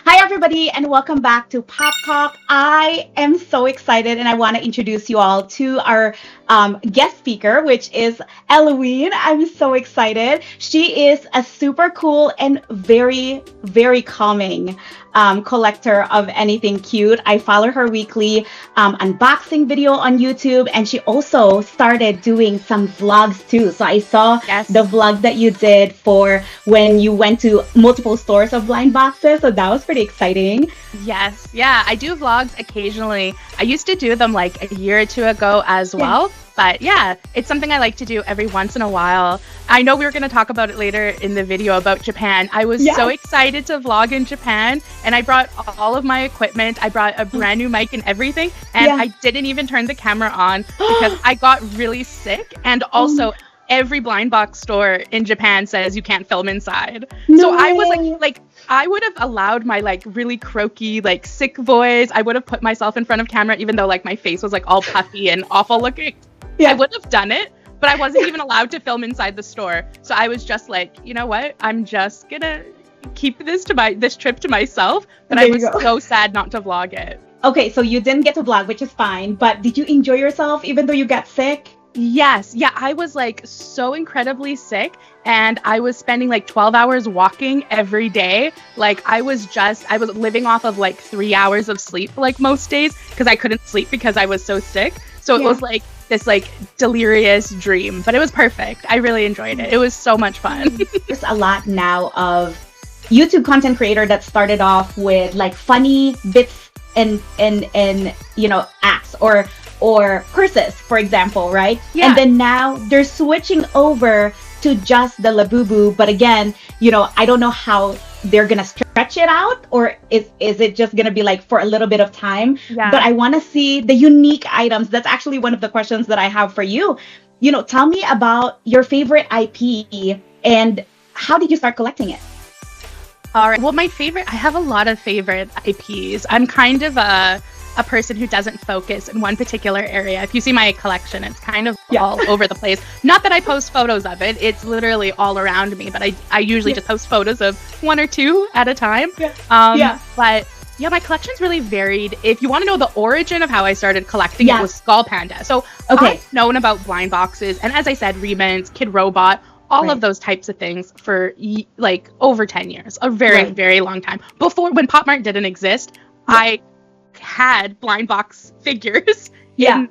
Hi, everybody, and welcome back to Pop Talk. I am so excited, and I want to introduce you all to our guest speaker, which is Elowyn. I'm so excited. She is a super cool and very, very calming collector of anything cute. I follow her weekly unboxing video on YouTube, and she also started doing some vlogs too. So I saw the vlog that you did for when you went to multiple stores of blind boxes. So that was pretty exciting. Yes. Yeah, I do vlogs occasionally. I used to do them like a year or two ago as well. But yeah, it's something I like to do every once in a while. I know we were going to talk about it later in the video about Japan. I was so excited to vlog in Japan, and I brought all of my equipment. I brought a brand new mic and everything, and I didn't even turn the camera on because I got really sick. And also, every blind box store in Japan says you can't film inside. So I was like I would have allowed my like really croaky, like sick voice. I would have put myself in front of camera, even though like my face was like all puffy and awful looking. I would have done it, but I wasn't even allowed to film inside the store. So I was just like, you know what? I'm just gonna keep this trip to myself. But I was so sad not to vlog it. Okay, so you didn't get to vlog, which is fine. But did you enjoy yourself even though you got sick? Yes. Yeah, I was like so incredibly sick, and I was spending like 12 hours walking every day. Like I was living off of like 3 hours of sleep like most days because I couldn't sleep because I was so sick. So it was like this like delirious dream, but it was perfect. I really enjoyed it. It was so much fun. There's a lot now of YouTube content creator that started off with like funny bits and you know, acts or curses, for example, right? Yeah. And then now they're switching over to just the Labubu. But again, you know, I don't know how they're gonna stretch it out, or is it just gonna be like for a little bit of time? But I want to see the unique items. That's actually one of the questions that I have for you. You know, tell me about your favorite IP and how did you start collecting it? All right. Well, I have a lot of favorite IPs. I'm kind of a person who doesn't focus in one particular area. If you see my collection, it's kind of all over the place. Not that I post photos of it. It's literally all around me, but I usually just post photos of one or two at a time. But yeah, my collection's really varied. If you want to know the origin of how I started collecting, it was Skull Panda. So I've known about blind boxes, and as I said, remnants, Kid Robot, all of those types of things for like over 10 years, a very, very long time. Before, when POPMART didn't exist, I had blind box figures in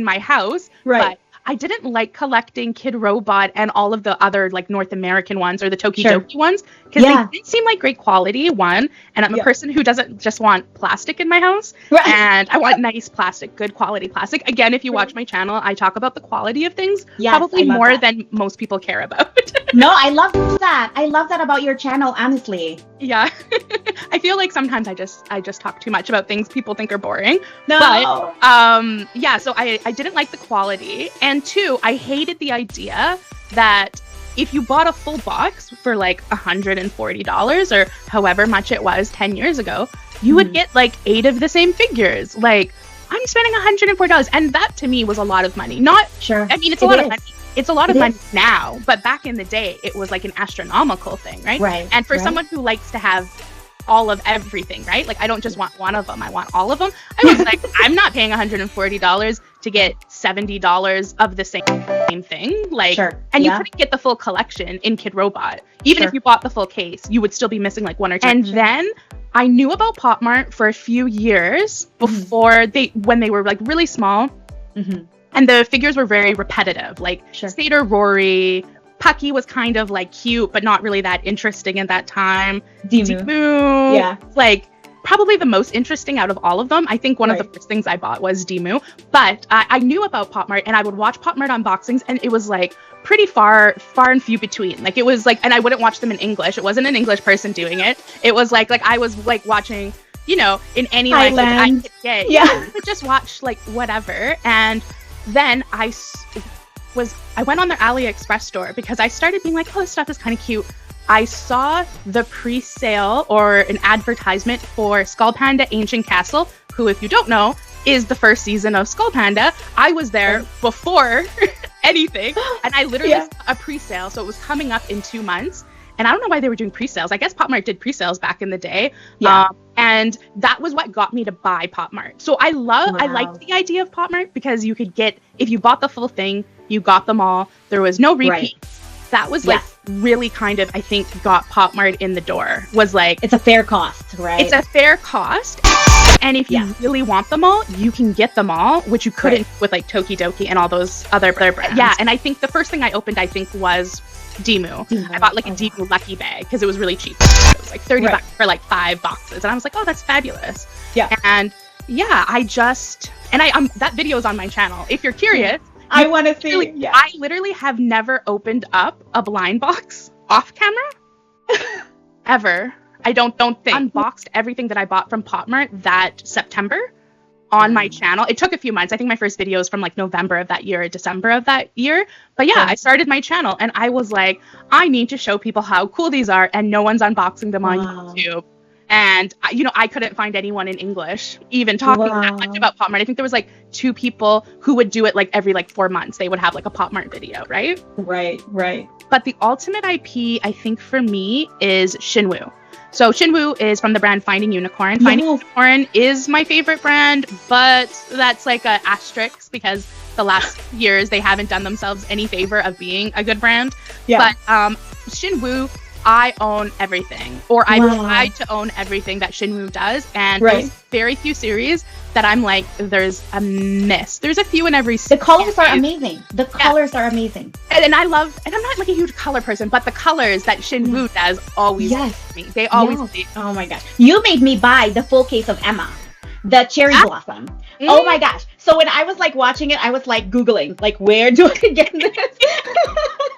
my house, but I didn't like collecting Kid Robot and all of the other like North American ones or the Tokidoki ones because they didn't seem like great quality, one, and I'm a person who doesn't just want plastic in my house, and I want nice plastic, good quality plastic. Again, if you watch my channel, I talk about the quality of things probably more than most people care about. No, I love that. I love that about your channel, honestly. Yeah. I feel like sometimes I just talk too much about things people think are boring. No. But so I didn't like the quality, and two, I hated the idea that if you bought a full box for like $140 or however much it was 10 years ago, you would get like 8 of the same figures. Like, I'm spending $140, and that to me was a lot of money. I mean, it's a lot of money. It's a lot of money now, but back in the day, it was like an astronomical thing, right? Right. And for someone who likes to have all of everything, right? Like, I don't just want one of them, I want all of them. I was like, I'm not paying $140 to get $70 of the same thing. Like, and you couldn't get the full collection in Kid Robot. Even if you bought the full case, you would still be missing like one or two. And then I knew about PopMart for a few years before when they were like really small. And the figures were very repetitive, like Satyr Rory, Pucky was kind of like cute, but not really that interesting at that time. Demu, like probably the most interesting out of all of them. I think one of the first things I bought was Demu, but I knew about PopMart, and I would watch PopMart unboxings, and it was like pretty far and few between. Like it was like, and I wouldn't watch them in English. It wasn't an English person doing it. It was like I was like watching, you know, in any language I could get. I could just watch like whatever. And then I went on their AliExpress store because I started being like, oh, this stuff is kind of cute. I saw the pre-sale or an advertisement for Skull Panda Ancient Castle, who, if you don't know, is the first season of Skull Panda. I was there before anything, and I literally saw a pre-sale, so it was coming up in 2 months. and I don't know why they were doing pre-sales. I guess PopMart did pre-sales back in the day. Yeah. And that was what got me to buy PopMart. So I liked the idea of PopMart because you could get, if you bought the full thing, you got them all. There was no repeats. Right. That was like really kind of, I think, got PopMart in the door. Was like, it's a fair cost, right? It's a fair cost. And if you really want them all, you can get them all, which you couldn't with like Tokidoki and all those other brands. Yeah, and I think the first thing I opened, I think, was Demu. I bought like a Demu Lucky Bag because it was really cheap. It was like 30 bucks for like 5 boxes. And I was like, oh, that's fabulous. Yeah. And yeah, I just, and that video is on my channel. If you're curious. I want to see. Yeah. I literally have never opened up a blind box off camera. Ever. I don't think. Unboxed everything that I bought from PopMart that September on my channel. It took a few months. I think my first video was from like November of that year or December of that year. But yeah, I started my channel and I was like, I need to show people how cool these are, and no one's unboxing them on YouTube. And, you know, I couldn't find anyone in English even talking that much about PopMart. I think there was like 2 people who would do it like every like 4 months. They would have like a PopMart video, right? Right. But the ultimate IP, I think for me, is Shinwoo. So Shinwoo is from the brand Finding Unicorn. Finding Unicorn is my favorite brand, but that's like a asterisk because the last years they haven't done themselves any favor of being a good brand. Yeah. But Shinwoo, I own everything, or I try to own everything that Shinwoo does, and there's very few series that I'm like, there's a miss. There's a few in every series. The colors are amazing. The colors are amazing. And I love, and I'm not like a huge color person, but the colors that Shinwoo does always me. They always Oh my gosh. You made me buy the full case of Emma, the cherry blossom. Oh my gosh. So when I was like watching it, I was like Googling, like, where do I get this?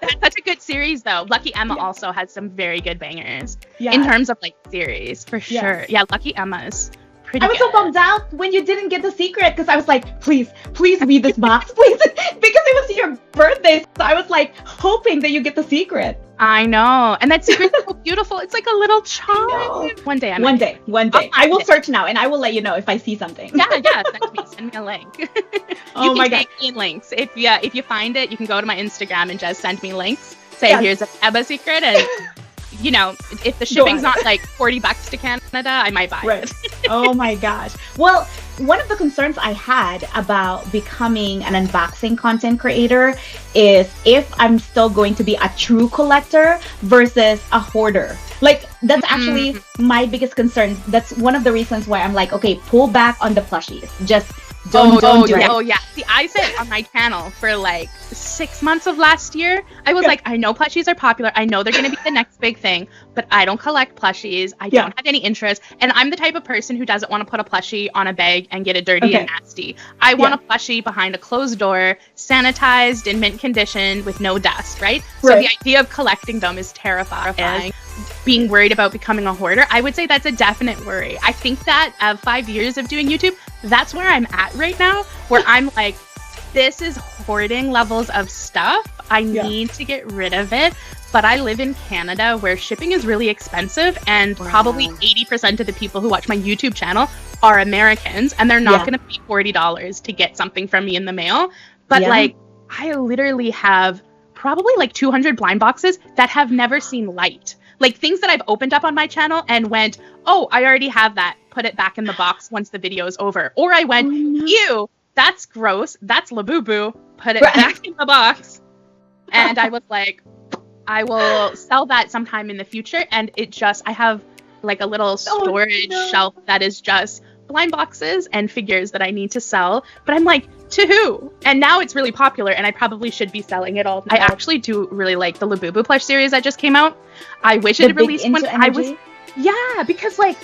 That's such a good series though. Lucky Emma also has some very good bangers in terms of like series for sure. Yeah, Lucky Emma is pretty good. I was so bummed out when you didn't get the secret because I was like, please read this box, please. Because it was your birthday. So I was like hoping that you get the secret. I know. And that secret is so beautiful. It's like a little child. One day. One day. I will search now and I will let you know if I see something. Yeah. Send me a link. Oh my God. You can take me links. If you find it, you can go to my Instagram and just send me links. Say, here's a Ebba secret. And, you know, if the shipping's not like $40 to Canada, I might buy it. Oh my gosh. Well, one of the concerns I had about becoming an unboxing content creator is if I'm still going to be a true collector versus a hoarder. Like, that's actually my biggest concern. That's one of the reasons why I'm like, okay, pull back on the plushies. Just don't do it. Oh yeah. See, I said on my channel for like 6 months of last year, I was like, I know plushies are popular. I know they're going to be the next big thing, but I don't collect plushies. I don't have any interest. And I'm the type of person who doesn't want to put a plushie on a bag and get it dirty and nasty. I want a plushie behind a closed door, sanitized in mint condition with no dust, right? So the idea of collecting them is terrifying. Being worried about becoming a hoarder, I would say that's a definite worry. I think that 5 years of doing YouTube, that's where I'm at right now, where I'm like, this is hoarding levels of stuff. I need to get rid of it. But I live in Canada where shipping is really expensive, and probably 80% of the people who watch my YouTube channel are Americans, and they're not going to pay $40 to get something from me in the mail. But like, I literally have probably like 200 blind boxes that have never seen light. Like things that I've opened up on my channel and went, oh, I already have that. Put it back in the box once the video is over. Or I went, ew, that's gross. That's Labubu. Put it back in the box. And I was like, I will sell that sometime in the future. And I have like a little storage shelf that is just blind boxes and figures that I need to sell. But I'm like, to who? And now it's really popular and I probably should be selling it all. I actually do really like the Labubu plush series that just came out. I wish it had released one. Because like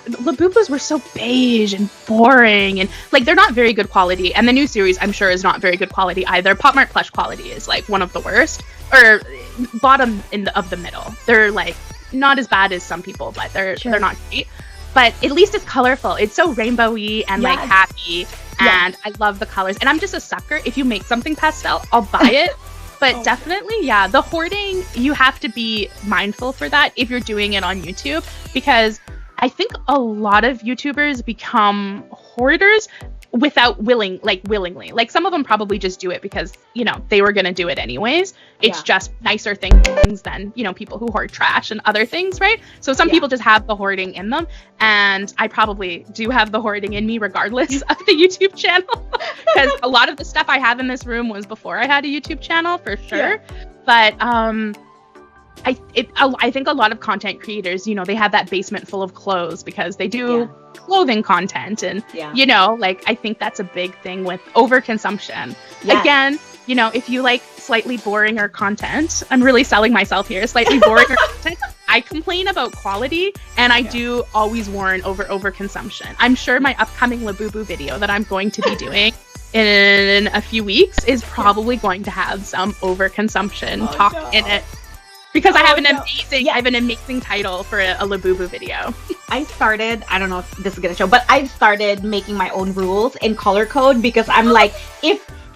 Labubus were so beige and boring and like they're not very good quality. And the new series I'm sure is not very good quality either. PopMart plush quality is like one of the worst, or bottom of the middle. They're like not as bad as some people, but they're not great. But at least it's colorful. It's so rainbowy and like happy. And I love the colors. And I'm just a sucker. If you make something pastel, I'll buy it. But definitely, the hoarding, you have to be mindful for that if you're doing it on YouTube. Because I think a lot of YouTubers become hoarders without willingly. Like some of them probably just do it because, you know, they were going to do it anyways. It's just nicer things than, you know, people who hoard trash and other things, right? So some people just have the hoarding in them, and I probably do have the hoarding in me regardless of the YouTube channel, because a lot of the stuff I have in this room was before I had a YouTube channel for sure. But I think a lot of content creators, you know, they have that basement full of clothes because they do clothing content, and you know, like I think that's a big thing with overconsumption. Again, you know, if you like slightly boringer content, I'm really selling myself here, slightly boringer content, I complain about quality, and I do always warn over overconsumption. I'm sure my upcoming Labubu video that I'm going to be doing in a few weeks is probably going to have some overconsumption talk in it. Because I have an amazing title for a Labubu video. I don't know if this is gonna show, but I've started making my own rules in color code, because I'm like,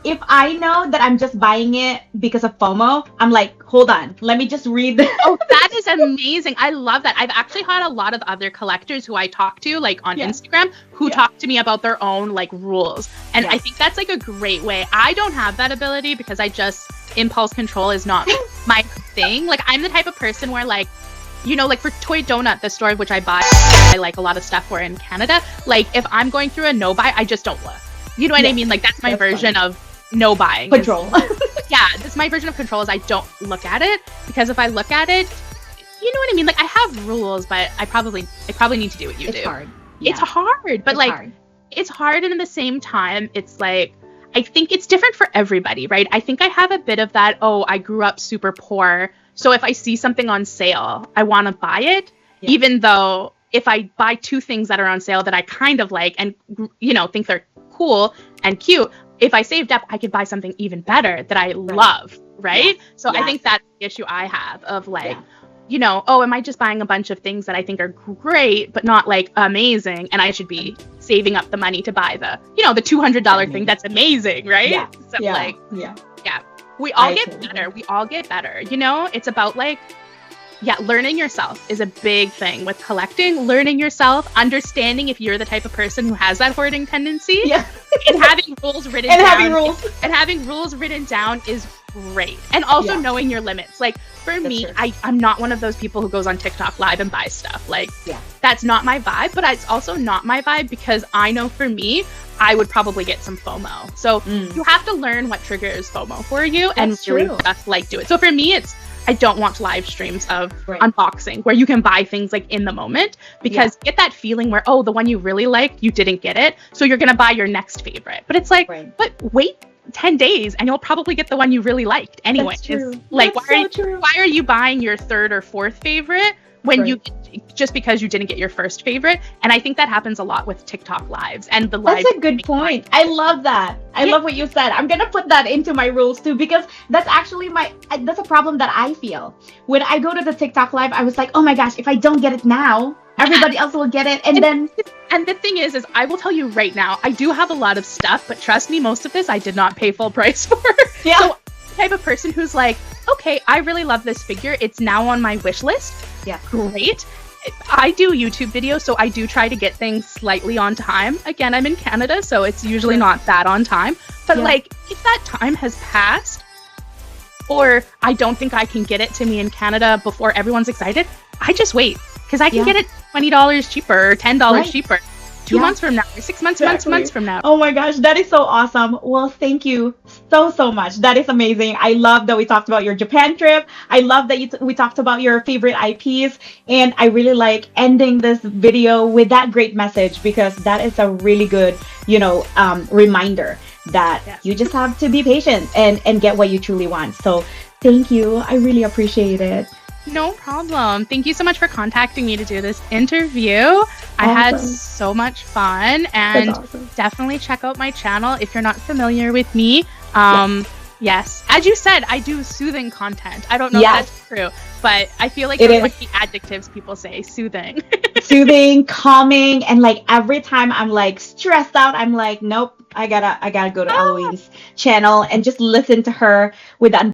if I know that I'm just buying it because of FOMO, I'm like, hold on, let me just read. Oh, that is amazing. I love that. I've actually had a lot of other collectors who I talk to, like on Instagram, who talk to me about their own like rules. And I think that's like a great way. I don't have that ability because impulse control is not my thing. Like I'm the type of person where, like, you know, like for Toy Donut, the store of which I like a lot of stuff for in Canada, like if I'm going through a no buy, I just don't look. You know what I mean? Like that's my version of no buying. Control. That's my version of control, is I don't look at it, because if I look at it, you know what I mean? Like I have rules, but I probably need to do what you do. It's hard. It's hard, but it's hard, and at the same time, it's like, I think it's different for everybody, right? I think I have a bit of that, I grew up super poor, so if I see something on sale, I want to buy it, even though if I buy two things that are on sale that I kind of like and, you know, think they're cool and cute, if I saved up, I could buy something even better that I love, right? So I think that's the issue I have of like, you know, am I just buying a bunch of things that I think are great, but not like amazing, and I should be saving up the money to buy the, you know, the $200 thing that's amazing, right? We all get better. We all get better. You know, it's about like, learning yourself is a big thing with collecting. Learning yourself, understanding if you're the type of person who has that hoarding tendency, and having rules written down. And having rules written down is great. And also knowing your limits. Like for me, I'm not one of those people who goes on TikTok live and buys stuff. Like that's not my vibe, but it's also not my vibe because I know for me, I would probably get some FOMO. So you have to learn what triggers FOMO for you and really just like do it. So for me, I don't want live streams of unboxing where you can buy things like in the moment, because you get that feeling where, the one you really liked, you didn't get it. So you're going to buy your next favorite. But it's like, but wait 10 days and you'll probably get the one you really liked anyway. That's true. Like, why are you buying your third or fourth favorite when you just because you didn't get your first favorite? And I think that happens a lot with TikTok lives and the live. That's a good point. I love that. I love what you said. I'm gonna put that into my rules too, because that's actually that's a problem that I feel when I go to the TikTok live. I was like, oh my gosh, if I don't get it now, everybody else will get it, and the thing is I will tell you right now, I do have a lot of stuff, but trust me, most of this I did not pay full price for. So I'm the type of person who's like, okay, I really love this figure, it's now on my wish list. Great. I do YouTube videos, so I do try to get things slightly on time. Again, I'm in Canada, so it's usually not that on time. But like, if that time has passed, or I don't think I can get it to me in Canada before everyone's excited, I just wait, because I can get it $20 cheaper or $10 cheaper. 2 months from now, or 6 months, months from now. Oh my gosh, that is so awesome. Well, thank you so much. That is amazing. I love that we talked about your Japan trip. I love that we talked about your favorite IPs. And I really like ending this video with that great message, because that is a really good, reminder that you just have to be patient and get what you truly want. So thank you. I really appreciate it. No problem. Thank you so much for contacting me to do this interview. I had so much fun, and definitely check out my channel if you're not familiar with me. Yes, as you said, I do soothing content. I don't know if that's true, but I feel like it's like the adjectives people say, soothing. Soothing, calming, and like every time I'm like stressed out, I'm like, nope, I gotta go to Elowyn's channel and just listen to her with that